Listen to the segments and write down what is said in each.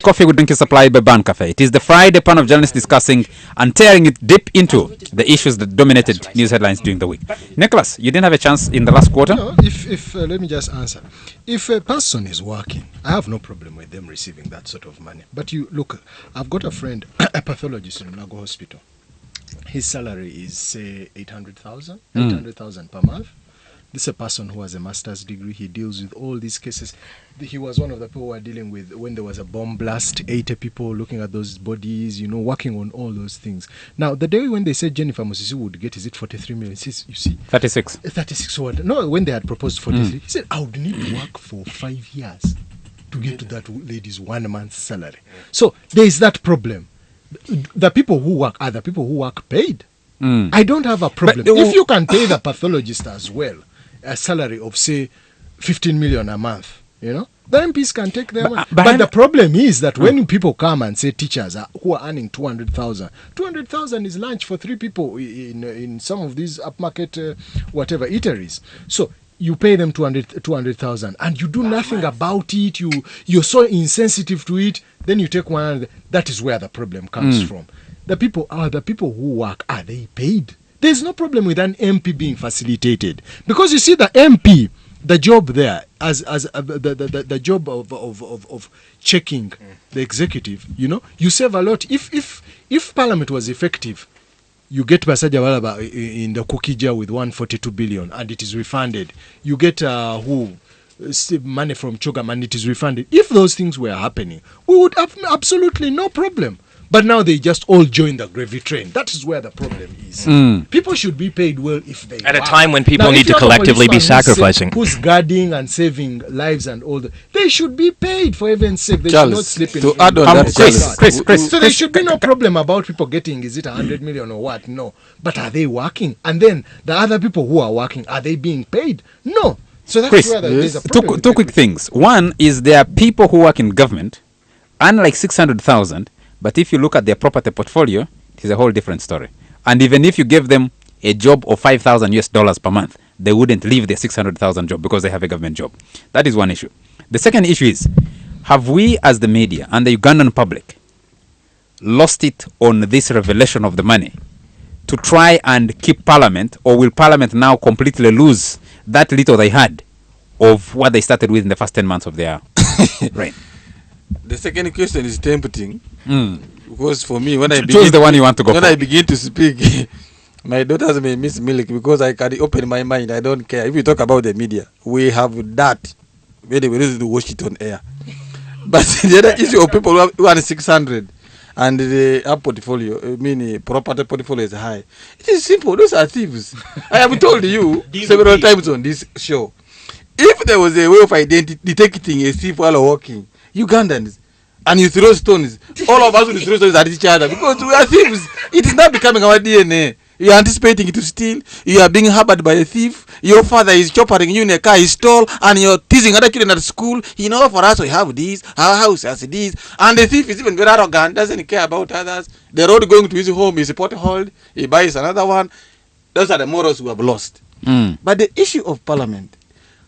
Coffee with drink is supplied by Ban Cafe. It is the Friday panel of journalists discussing and tearing it deep into the issues that dominated news headlines during the week. Nicholas, you didn't have a chance in the last quarter? No, if let me just answer. If a person is working, I have no problem with them receiving that sort of money. But you look, I've got a friend, a pathologist in Nago Hospital. His salary is, say, 800,000 per month. This is a person who has a master's degree. He deals with all these cases. He was one of the people who were dealing with when there was a bomb blast, 80 people looking at those bodies, working on all those things. Now, the day when they said Jennifer Musisi would get, is it 43 million? You see? 36. 36 what? No, when they had proposed 43, he said, I would need to work for 5 years to get to that lady's 1 month's salary. So, there is that problem. The people who work are the people who work paid. I don't have a problem. If you can pay the pathologist as well a salary of, say, 15 million a month, the MPs can take their money. But the problem is that when people come and say teachers who are earning 200,000, 200,000 is lunch for 3 people in some of these upmarket whatever eateries. So you pay them 200,000 and you do nothing about it. You're so insensitive to it. Then you take 100. That is where the problem comes from. The people who work, are they paid? There's no problem with an MP being facilitated, because you see the MP, the job there as the job of checking the executive, you save a lot. If Parliament was effective, you get Basaja Walaba in the cookie jar with 142 billion and it is refunded. You get money from Chogam and it is refunded. If those things were happening, we would have absolutely no problem. But now they just all join the gravy train. That is where the problem is. People should be paid well if they at work. A time when people need to collectively be sacrificing. Who's guarding and saving lives and all that. They should be paid, for heaven's sake. They should not sleep in. To add on that, Chris. So there should be no problem about people getting, is it 100 million or what? No. But are they working? And then the other people who are working, are they being paid? No. So that's Chris, where there's a problem. Two quick things. One is there are people who work in government, and like 600,000. But if you look at their property portfolio, it is a whole different story. And even if you gave them a job of $5,000 per month, they wouldn't leave their 600,000 job because they have a government job. That is one issue. The second issue is, have we as the media and the Ugandan public lost it on this revelation of the money to try and keep Parliament, or will Parliament now completely lose that little they had of what they started with in the first 10 months of their reign? The second question is tempting, because for me, when I choose the one you want to go when for. I begin to speak, my daughters may miss milk because I can open my mind. I don't care. If you talk about the media, we have that. Maybe we need to watch it on air. But the other issue of people who are 600 and the portfolio, property portfolio is high. It is simple. Those are thieves. I have told you several times on this show. If there was a way of detecting a thief while walking, Ugandans, and you throw stones, all of us will throw stones at each other because we are thieves. It is not becoming our DNA. You are anticipating to steal. You are being harbored by a thief. Your father is choppering you in a car he stole, and you're teasing other children at school. For us we have this, our house has this, and the thief is even very arrogant, doesn't care about others. The road going to his home is a pothole. He buys another one. Those are the morals we have lost. But the issue of Parliament,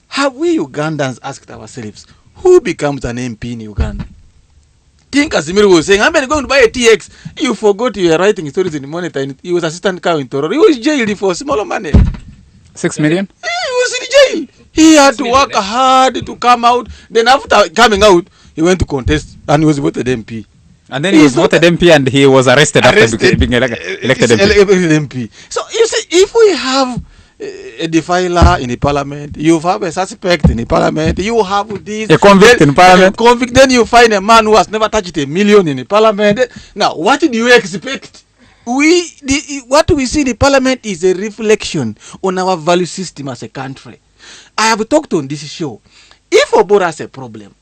have we Ugandans asked ourselves, who becomes an MP in Uganda? Think as Emil was saying, I'm going to buy a TX. You forgot you were writing stories in the Monitor. He was assistant cow in Tororo. He was jailed for smaller money. 6 million? He was in jail. He had to work hard to come out. Then after coming out, he went to contest and he was voted MP. And then he was voted MP and he was arrested after being elected MP. So you see, if we have a defiler in the Parliament, you have a suspect in the Parliament, you have this a convict in Parliament, then you find a man who has never touched $1 million in the Parliament. Now, what do you expect? What we see in the Parliament is a reflection on our value system as a country. I have talked on this show. If Obora has a problem,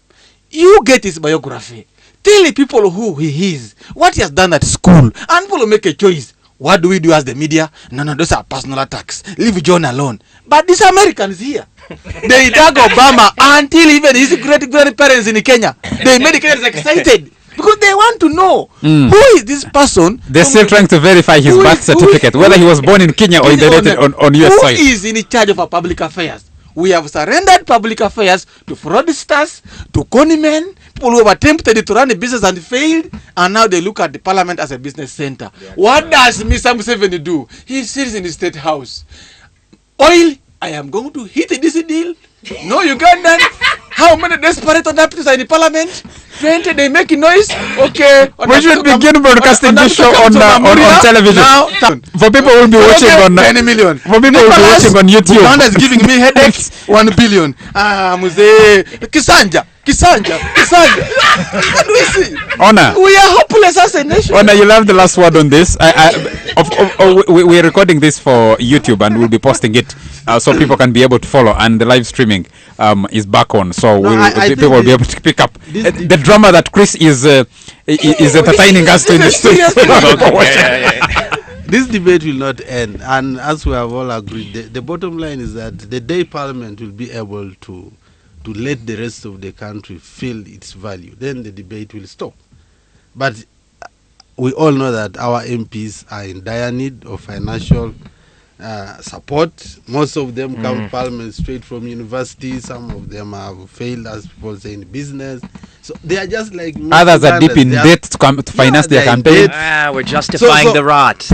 you get his biography. Tell the people who he is, what he has done at school, and people will make a choice. What do we do as the media? No, those are personal attacks. Leave John alone. But these Americans here, they dug Obama until even his great-grandparents in Kenya. They made the Kenyans excited because they want to know who is this person. They're still trying to verify his birth certificate, whether he was born in Kenya or on US soil. Who is in charge of our public affairs? We have surrendered public affairs to fraudsters, to conmen, people who have attempted to run a business and failed, and now they look at the parliament as a business center. What does Mr. Museveni do? He sits in the state house. Oil, I am going to hit this deal. No Ugandan. How many desperate adapters are in the parliament? 20, they make noise. Okay. We should begin broadcasting this show on television. Now, for people who will be watching on 20 million. For people who will be watching on YouTube. Uganda is giving me headaches. 1 billion. Kisanja. What do we see? Honor. We are hopeless as a nation. Honor, you'll have the last word on this. We're recording this for YouTube and we'll be posting it so people can be able to follow. And the live streaming is back on, so people will be able to pick up the drama that Chris is entertaining us to in the studio. This debate will not end, and as we have all agreed, the bottom line is that the day Parliament will be able to let the rest of the country feel its value, then the debate will stop. But we all know that our MPs are in dire need of financial support. Most of them come to Parliament straight from university. Some of them have failed, as people say, in business. So they are just like others are deep in debt to finance their campaign. We're justifying the rot.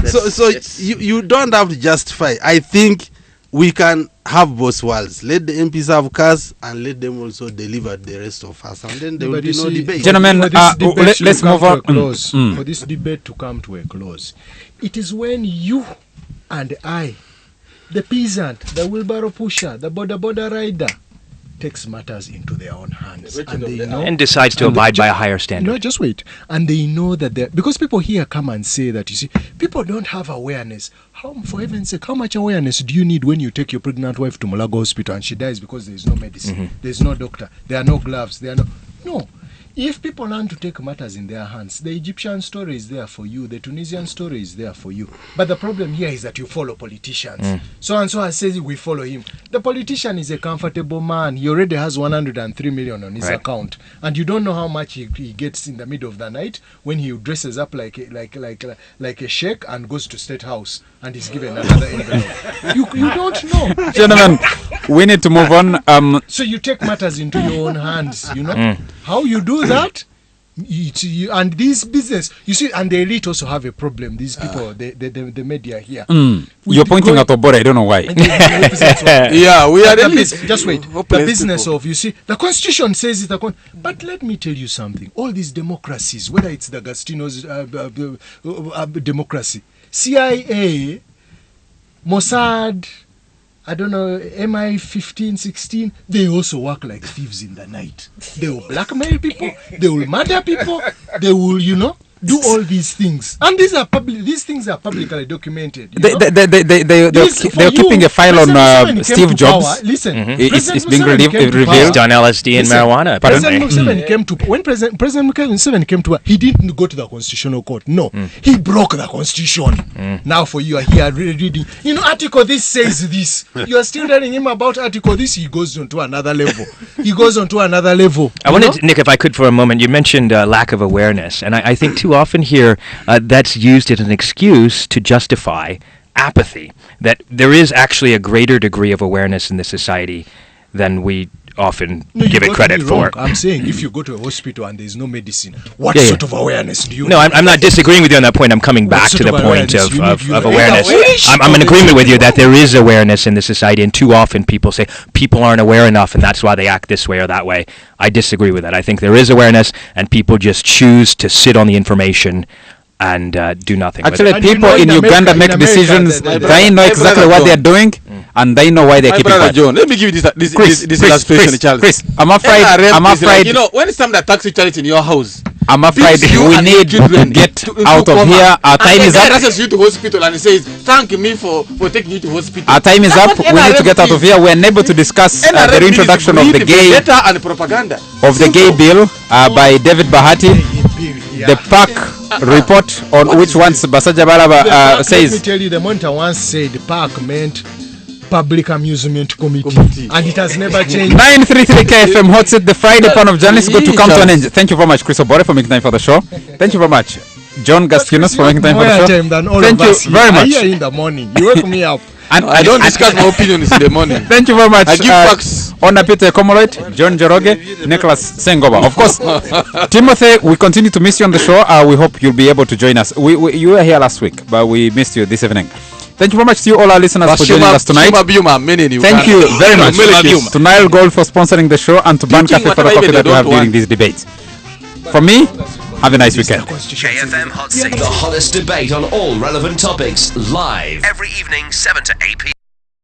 You don't have to justify. I think we can have both worlds. Let the MPs have cars and let them also deliver the rest of us, and then there will be no debate. Gentlemen, let's move on. For this debate to come to a close, it is when you and I, the peasant, the wheelbarrow pusher, the border rider, takes matters into their own hands and decides to abide by a higher standard. No, just wait. And they know that because people here come and say that, you see, people don't have awareness. For heaven's sake, how much awareness do you need when you take your pregnant wife to Mulago Hospital and she dies because there is no medicine, there's no doctor, there are no gloves, no. If people learn to take matters in their hands, the Egyptian story is there for you, the Tunisian story is there for you. But the problem here is that you follow politicians. So and so says we follow him. The politician is a comfortable man. He already has 103 million on his account, and you don't know how much he gets in the middle of the night when he dresses up like a sheikh and goes to State House and is given another envelope. You don't know. Gentlemen, we need to move on. So you take matters into your own hands, you know. How you do that? And this business, you see, and the elite also have a problem. These people, the media here. You're pointing at Obora, I don't know why. Yeah, we are just wait. The business of, you see, the constitution says it. But let me tell you something. All these democracies, whether it's the Agostino's democracy, CIA, Mossad, I don't know, MI15, 16, they also work like thieves in the night. They will blackmail people, they will murder people, they will, do all these things. And these things are publicly documented. They're keeping a file on Steve Jobs. Listen, it's being revealed. Done LSD and marijuana. President Museveni came to when President Museveni came to he didn't go to the Constitutional Court. No, he broke the Constitution. Now for you are here reading, article this says this. You are still telling him about article this. He goes on to another level. I wanted, Nick, if I could for a moment, you mentioned lack of awareness, and I think too often here that's used as an excuse to justify apathy, that there is actually a greater degree of awareness in the society than we often give it credit for. I'm saying if you go to a hospital and there's no medicine, what sort of awareness do you No, I'm not disagreeing with you on that point. I'm coming back to the point of awareness. I'm in agreement with you that there is awareness in the society, and too often people say people aren't aware enough and that's why they act this way or that way. I disagree with that. I think there is awareness and people just choose to sit on the information and do nothing. Actually, people in Uganda make decisions. They know exactly what they're doing, and they know why they're keeping quiet. John, let me give you this illustration, Charles. Chris, I'm afraid. Like, when somebody attacks you, Charles, in your house, I'm afraid we need to get out of here. Our time is up. He you to hospital and he says, "Thank me for taking you to hospital." Our time is up. We need to get out of here. We're unable to discuss the reintroduction of the gay and propaganda of the gay bill by David Bahati. The PAC report on which once Basaja Balaba says. Let me tell you, the monitor once said PAC meant Public Amusement Committee, and it has never changed. 933 KFM Hot Seat, the Friday Panel of Journalists, got to come to an end. Thank you very much, Chris Obore, for making time for the show. Thank you very much, John Gastinos, for making time for the show. Thank you very much. Here in the morning, you wake me up. And I don't discuss my opinions in the morning. Thank you very much. I give facts. Honor Peter Komoloit, John Joroge, Nicholas Sengoba. Of course, Timothy, we continue to miss you on the show. We hope you'll be able to join us. You were here last week, but we missed you this evening. Thank you very much to you, all our listeners, for joining us tonight. Thank you very much to Nile Gold for sponsoring the show, and to Ban Cafe for the coffee that we have during these debates. For me, have a nice weekend. KFM Hot Seat. The hottest debate on all relevant topics, live every evening, 7 to 8 p.m.